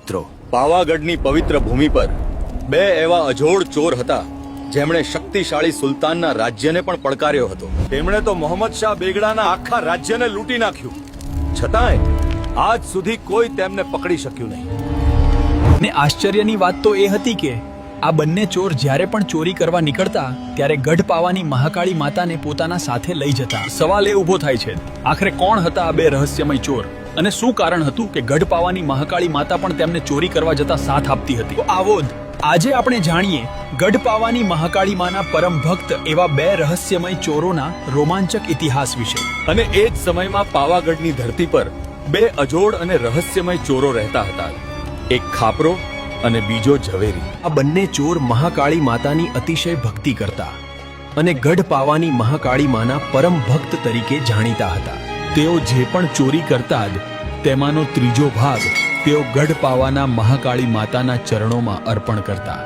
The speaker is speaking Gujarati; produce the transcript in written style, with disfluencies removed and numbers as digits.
મિત્રો, પાવાગઢની પવિત્ર ભૂમિ પર બે એવા અજોડ ચોર હતા જેમણે શક્તિશાળી સુલતાનના રાજ્યને પણ પડકાર્યો હતો. તેમણે તો મોહમ્મદ શાહ બેગડાના આખા રાજ્યને લૂંટી નાખ્યું, છતાંય આજ સુધી કોઈ તેમને પકડી શક્યું નહીં. ને આશ્ચર્યની વાત તો એ હતી કે આ બંને ચોર જ્યારે પણ ચોરી કરવા નીકળતા ત્યારે ગઢ પાવાની મહાકાળી માતાને પોતાના સાથે લઈ જતા. સવાલ એ ઊભો થાય છે, આખરે કોણ હતા આ બે રહસ્યમય ચોર અને શું કારણ હતું કે ગઢ પાવાની મહાકાળી માતા પણ તેમને ચોરી કરવા જતા સાથ આપતી હતી? તો આવો જ આજે આપણે જાણીએ ગઢ પાવાની મહાકાળી માના પરમ ભક્ત એવા બે રહસ્યમય ચોરોના રોમાંચક ઇતિહાસ વિશે. અને એ જ સમયમાં પાવાગઢની ધરતી પર બે અજોડ અને રહસ્યમય ચોરો રહેતા હતા, એક ખાપરો અને બીજો ઝવેરી. આ બંને ચોર મહાકાળી માતાની અતિશય ભક્તિ કરતા અને ગઢ પાવાની મહાકાળી માના પરમ ભક્ત તરીકે જાણીતા હતા. તેઓ જે પણ ચોરી કરતા જ તેમાંનો ત્રીજો ભાગ તેઓ ગઢ પાવાના મહાકાળી માતાના ચરણોમાં અર્પણ કરતા.